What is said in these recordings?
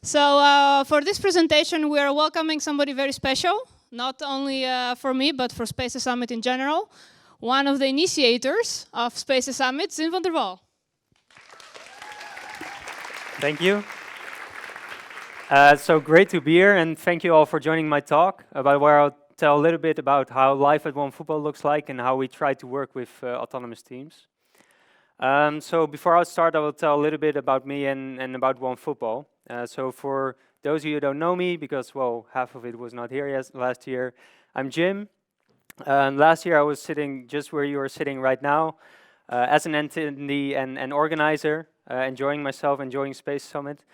So for this presentation, we are welcoming somebody very special, not only for me, but for Spaces Summit in general. One of the initiators of Spaces Summit, Zin van der Waal. Thank you. So great to be here, and thank you all for joining my talk, about where I'll tell a little bit about how life at Onefootball looks like and how we try to work with autonomous teams. So before I start, I will tell a little bit about me and about Onefootball. So for those of you who don't know me, because, well, half of it was not here last year, I'm Jim. Last year I was sitting just where you are sitting right now, as an attendee and organizer, enjoying myself, enjoying Space Summit.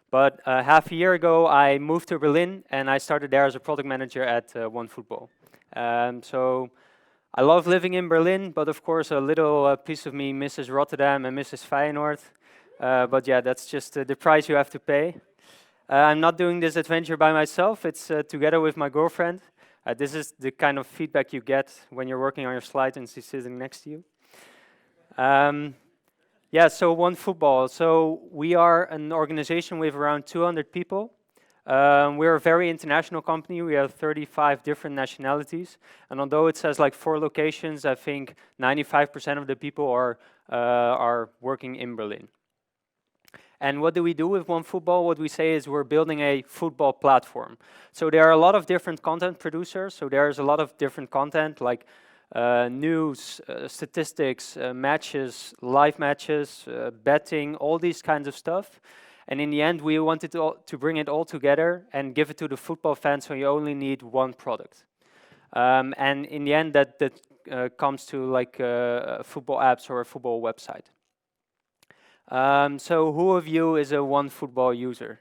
But half a year ago, I moved to Berlin, and I started there as a product manager at Onefootball. So I love living in Berlin, but of course a little piece of me misses Rotterdam and misses Feyenoord. But yeah, that's just the price you have to pay. I'm not doing this adventure by myself, it's together with my girlfriend. This is the kind of feedback you get when you're working on your slides and she's sitting next to you. Yeah, so Onefootball. So we are an organization with around 200 people. We're a very international company. We have 35 different nationalities. And although it says like 4 locations, I think 95% of the people are working in Berlin. And what do we do with Onefootball? What we say is we're building a football platform. So there are a lot of different content producers. So there's a lot of different content like news, statistics, matches, live matches, betting, all these kinds of stuff. And in the end, we wanted to bring it all together and give it to the football fans, so you only need one product. And in the end, that comes to like football apps or a football website. So who of you is a Onefootball user?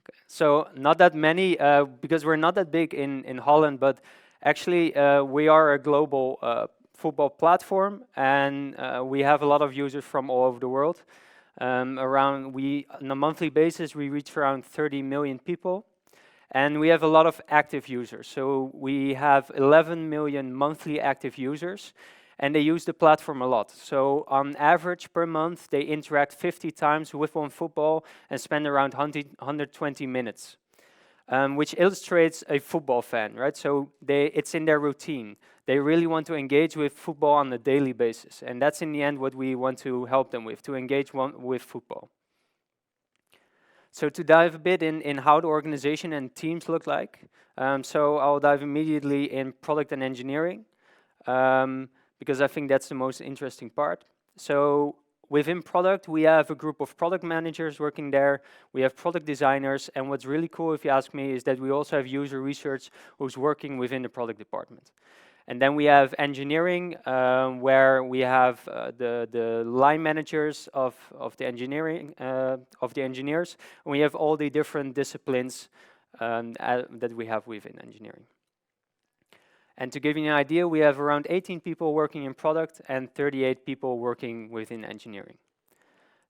Okay. So not that many, because we're not that big in Holland, but actually we are a global football platform, and we have a lot of users from all over the world. On a monthly basis, we reach around 30 million people, and we have a lot of active users. So we have 11 million monthly active users, and they use the platform a lot. So on average per month, they interact 50 times with Onefootball and spend around 120 minutes, which illustrates a football fan, right? So it's in their routine. They really want to engage with football on a daily basis, and that's in the end what we want to help them with, to engage with football. So to dive a bit in how the organization and teams look like, so I'll dive immediately in product and engineering, because I think that's the most interesting part. So within product, we have a group of product managers working there. We have product designers, and what's really cool, if you ask me, is that we also have user research who's working within the product department. And then we have engineering, where we have the line managers of the engineering of the engineers, and we have all the different disciplines that we have within engineering. And to give you an idea, we have around 18 people working in product and 38 people working within engineering.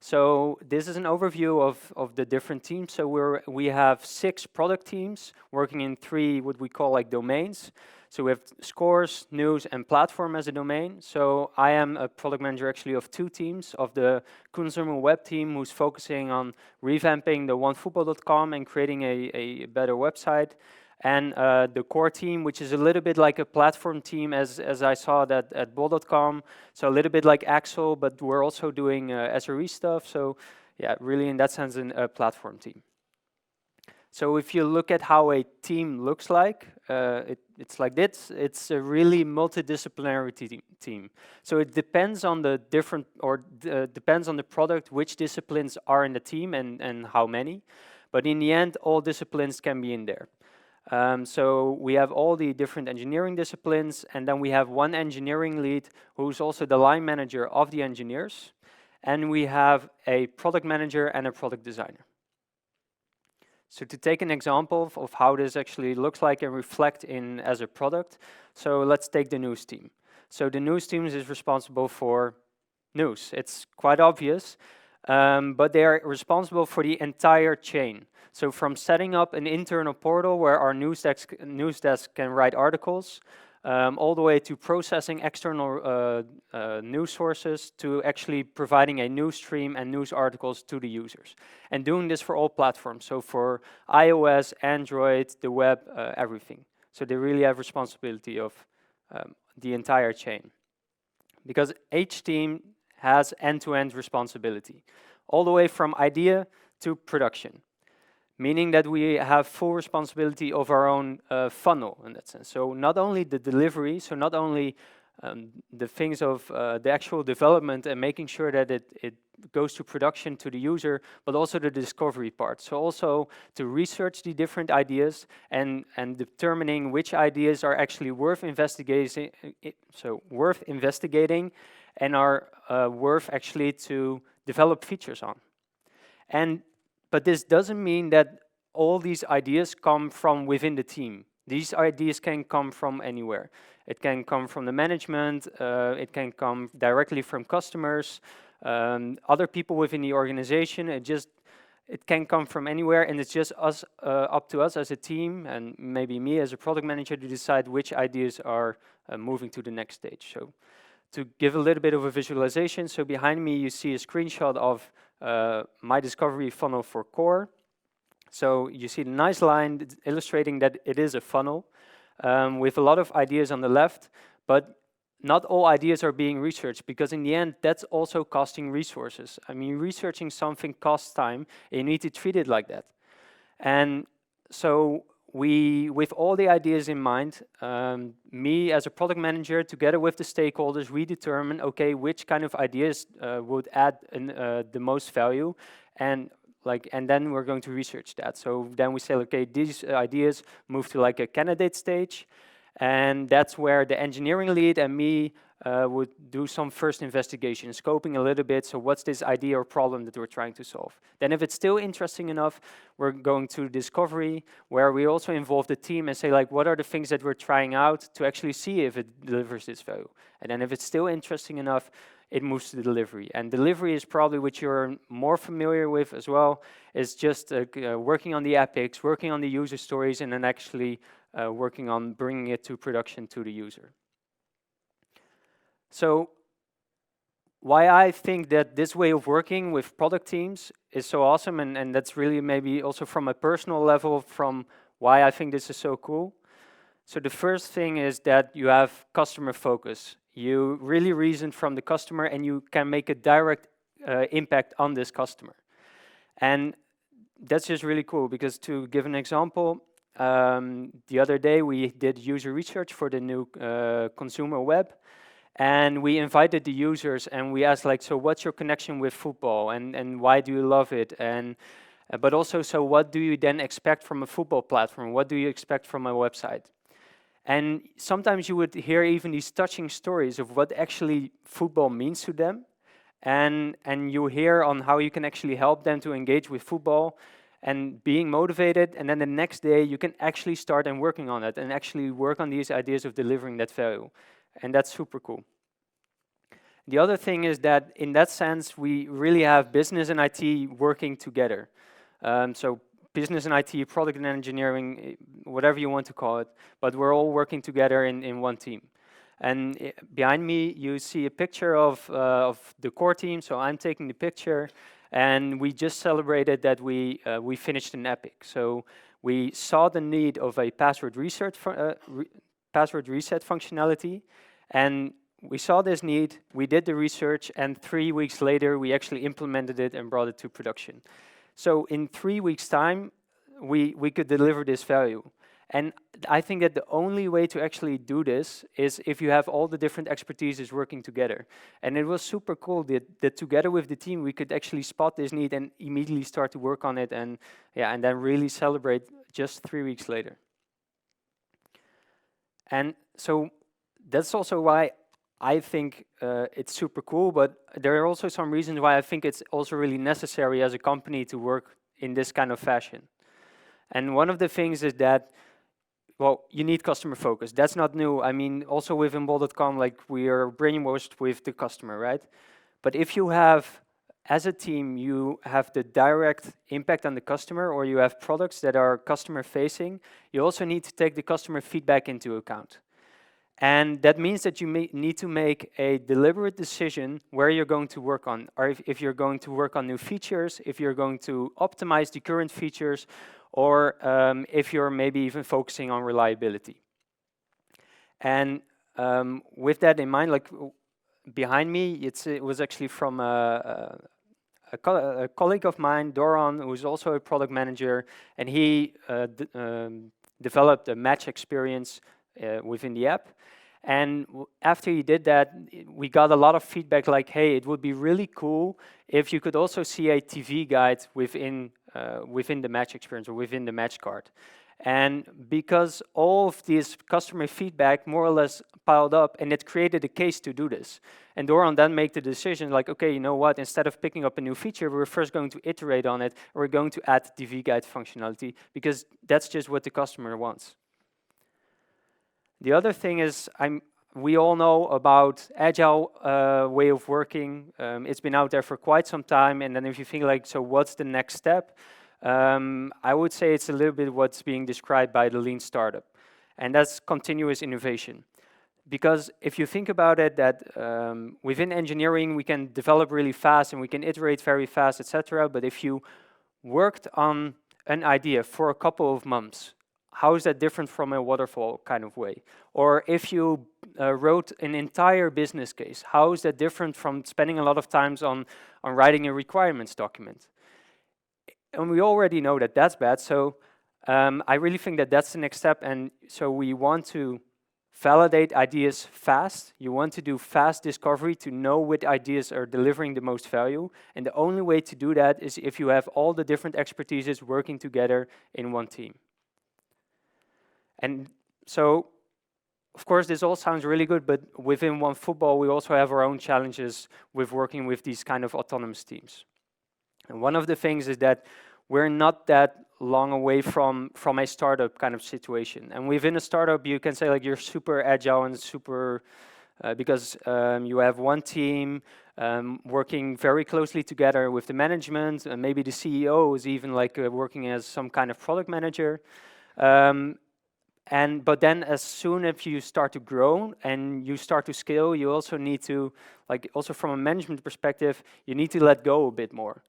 So this is an overview of the different teams. So we have 6 product teams working in 3 what we call like domains. So we have scores, news, and platform as a domain. So I am a product manager actually of 2 teams, of the consumer web team who's focusing on revamping the onefootball.com and creating a better website. And the core team, which is a little bit like a platform team as I saw that at bol.com. So a little bit like Axel, but we're also doing SRE stuff. So yeah, really in that sense, a platform team. So if you look at how a team looks like, it's like this. It's a really multidisciplinary team. So it depends on the depends on the product, which disciplines are in the team and how many. But in the end, all disciplines can be in there. So we have all the different engineering disciplines, and then we have one engineering lead who's also the line manager of the engineers, and we have a product manager and a product designer. So to take an example of how this actually looks like and reflect in as a product, so let's take the news team. So the news team is responsible for news. It's quite obvious, but they are responsible for the entire chain. So from setting up an internal portal where our news desk can write articles, all the way to processing external news sources, to actually providing a news stream and news articles to the users. And doing this for all platforms, so for iOS, Android, the web, everything. So they really have responsibility of the entire chain. Because each team has end-to-end responsibility, all the way from idea to production, meaning that we have full responsibility of our own funnel in that sense. So not only the delivery, so not only the things of the actual development and making sure that it goes to production to the user, but also the discovery part. So also to research the different ideas and determining which ideas are actually worth investigating, and are worth actually to develop features on. But this doesn't mean that all these ideas come from within the team. These ideas can come from anywhere. It can come from the management, it can come directly from customers, other people within the organization. It can come from anywhere, and it's just up to us as a team, and maybe me as a product manager, to decide which ideas are moving to the next stage. So to give a little bit of a visualization, so behind me you see a screenshot of my discovery funnel for core. So you see the nice line illustrating that it is a funnel with a lot of ideas on the left, but not all ideas are being researched, because in the end that's also costing resources. I mean, researching something costs time, and you need to treat it like that. And so with all the ideas in mind, me as a product manager, together with the stakeholders, we determine, okay, which kind of ideas would add the most value, and then we're going to research that. So then we say, okay, these ideas move to like a candidate stage, and that's where the engineering lead and me would do some first investigation, scoping a little bit. So what's this idea or problem that we're trying to solve? Then if it's still interesting enough, we're going to discovery, where we also involve the team and say, like, what are the things that we're trying out to actually see if it delivers this value? And then if it's still interesting enough, it moves to delivery. And delivery is probably what you're more familiar with as well, is just working on the epics, working on the user stories, and then actually working on bringing it to production to the user. So why I think that this way of working with product teams is so awesome, and that's really maybe also from a personal level, from why I think this is so cool. So the first thing is that you have customer focus. You really reason from the customer, and you can make a direct impact on this customer. And that's just really cool, because to give an example, the other day we did user research for the new consumer web, and we invited the users and we asked, like, so what's your connection with football, and why do you love it, and but also, so what do you then expect from a football platform? What do you expect from a website? And sometimes you would hear even these touching stories of what actually football means to them, and you hear on how you can actually help them to engage with football and being motivated, and then the next day you can actually start and working on it and actually work on these ideas of delivering that value. And that's super cool. The other thing is that in that sense, we really have business and IT working together. So business and IT, product and engineering, whatever you want to call it, but we're all working together in one team. And behind me, you see a picture of the core team. So I'm taking the picture, and we just celebrated that we finished an epic. So we saw the need of a password reset functionality, and we saw this need, we did the research, and 3 weeks later, we actually implemented it and brought it to production. So in 3 weeks' time, we could deliver this value. And I think that the only way to actually do this is if you have all the different expertises working together. And it was super cool that together with the team, we could actually spot this need and immediately start to work on it, and then really celebrate just 3 weeks later. And so that's also why I think it's super cool, but there are also some reasons why I think it's also really necessary as a company to work in this kind of fashion. And one of the things is that, well, you need customer focus. That's not new. I mean, also with Untitled.com, like, we are brainwashed with the customer, right? But if you have, as a team, you have the direct impact on the customer, or you have products that are customer facing, you also need to take the customer feedback into account. And that means that you need to make a deliberate decision where you're going to work on, or if you're going to work on new features, if you're going to optimize the current features, or if you're maybe even focusing on reliability. And with that in mind, like behind me, it was actually from a colleague of mine, Doron, who's also a product manager, and he developed a match experience within the app. And after he did that, we got a lot of feedback like, hey, it would be really cool if you could also see a TV guide within the match experience or within the match card. And because all of this customer feedback more or less piled up, and it created a case to do this. And Doron then made the decision like, okay, you know what, instead of picking up a new feature, we're first going to iterate on it, and we're going to add TV guide functionality, because that's just what the customer wants. The other thing is, we all know about agile way of working. It's been out there for quite some time, and then if you think like, so what's the next step? I would say it's a little bit what's being described by the lean startup, and that's continuous innovation. Because if you think about it, that within engineering we can develop really fast and we can iterate very fast, etc. But if you worked on an idea for a couple of months, how is that different from a waterfall kind of way? Or if you wrote an entire business case, how is that different from spending a lot of time on writing a requirements document? And we already know that that's bad, so I really think that that's the next step. And so we want to validate ideas fast. You want to do fast discovery to know which ideas are delivering the most value. And the only way to do that is if you have all the different expertises working together in one team. And so, of course, this all sounds really good, but within Onefootball, we also have our own challenges with working with these kind of autonomous teams. And one of the things is that we're not that long away from a startup kind of situation. And within a startup, you can say like you're super agile and super, because you have one team working very closely together with the management, and maybe the CEO is even like working as some kind of product manager. But then as soon as you start to grow and you start to scale, you also need to, like also from a management perspective, you need to let go a bit more.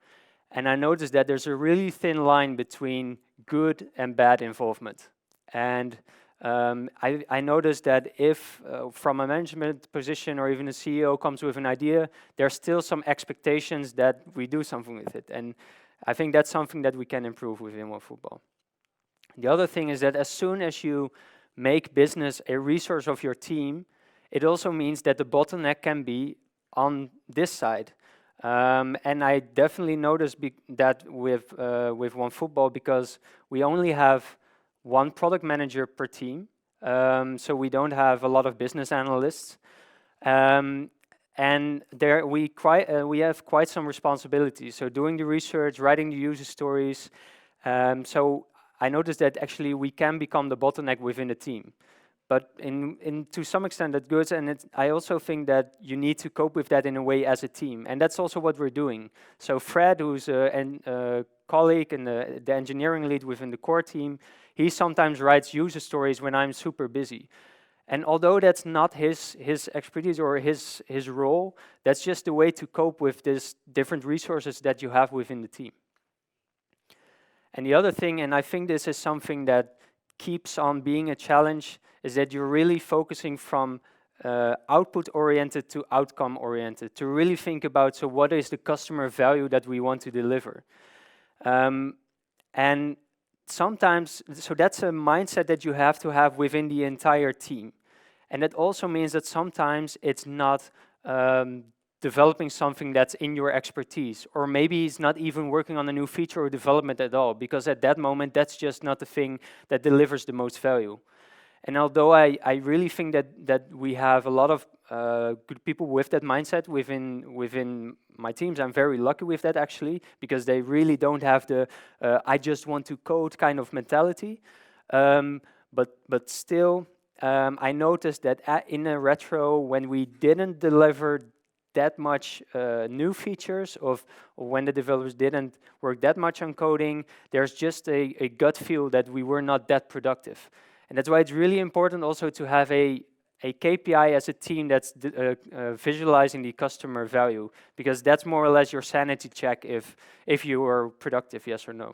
And I noticed that there's a really thin line between good and bad involvement. And I noticed that if from a management position or even a CEO comes with an idea, there's still some expectations that we do something with it. And I think that's something that we can improve within Onefootball. The other thing is that as soon as you make business a resource of your team, it also means that the bottleneck can be on this side. And I definitely noticed that with Onefootball, because we only have one product manager per team, so we don't have a lot of business analysts. And there we have quite some responsibility. So doing the research, writing the user stories. So I noticed that actually we can become the bottleneck within the team. But to some extent that's good, and I also think that you need to cope with that in a way as a team, and that's also what we're doing. So Fred, who's a colleague and the engineering lead within the core team, he sometimes writes user stories when I'm super busy. And although that's not his expertise or his role, that's just a way to cope with these different resources that you have within the team. And the other thing, and I think this is something that keeps on being a challenge, is that you're really focusing from output-oriented to outcome-oriented, to really think about, so what is the customer value that we want to deliver? And sometimes, so that's a mindset that you have to have within the entire team. And that also means that sometimes it's not developing something that's in your expertise, or maybe it's not even working on a new feature or development at all, because at that moment, that's just not the thing that delivers the most value. And although I really think that we have a lot of good people with that mindset within my teams, I'm very lucky with that actually, because they really don't have the I just want to code kind of mentality. But still, I noticed that in a retro, when we didn't deliver that much new features, of when the developers didn't work that much on coding, there's just a gut feel that we were not that productive. And that's why it's really important also to have a a KPI as a team that's visualizing the customer value, because that's more or less your sanity check if you are productive, yes or no.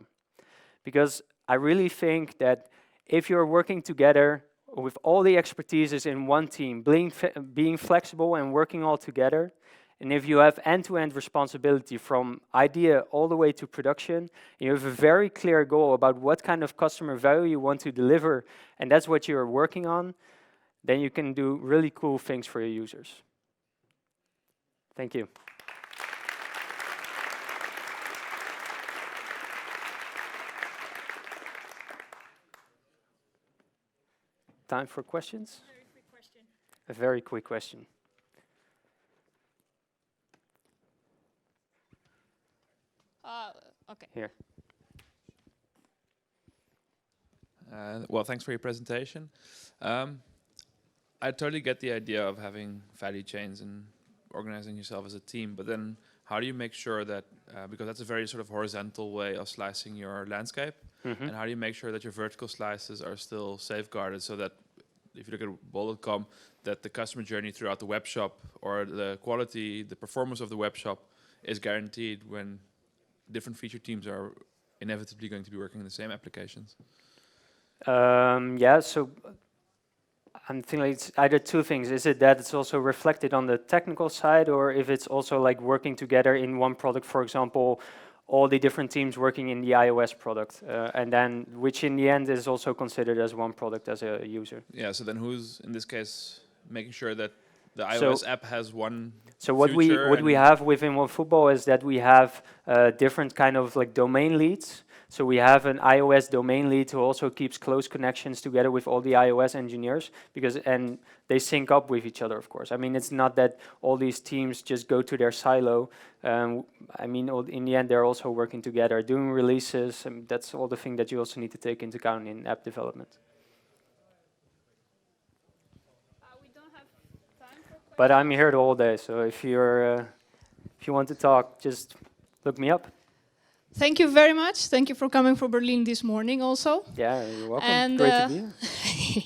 Because I really think that if you're working together with all the expertises in one team, being flexible and working all together, and if you have end-to-end responsibility from idea all the way to production, you have a very clear goal about what kind of customer value you want to deliver, and that's what you're working on, then you can do really cool things for your users. Thank you. Time for questions? Very quick question. A very quick question. Okay. Here. Well, thanks for your presentation. I totally get the idea of having value chains and organizing yourself as a team, but then how do you make sure that, because that's a very sort of horizontal way of slicing your landscape, and how do you make sure that your vertical slices are still safeguarded so that if you look at Waal.com, that the customer journey throughout the web shop or the quality, the performance of the web shop is guaranteed when different feature teams are inevitably going to be working in the same applications? Yeah, so I'm thinking it's either two things. Is it that it's also reflected on the technical side, or if it's also like working together in one product, for example, all the different teams working in the iOS product, and then which in the end is also considered as one product as a user. Yeah, so then who's, in this case, making sure that the iOS app has one So what we have within Onefootball is that we have different kind of like domain leads. So we have an iOS domain lead who also keeps close connections together with all the iOS engineers, and they sync up with each other, of course. I mean, it's not that all these teams just go to their silo. I mean, in the end, they're also working together, doing releases, and that's all the thing that you also need to take into account in app development. We don't have time for questions. But I'm here all day, so if you want to talk, just look me up. Thank you very much. Thank you for coming from Berlin this morning also. Yeah, you're welcome. And, Great to be here.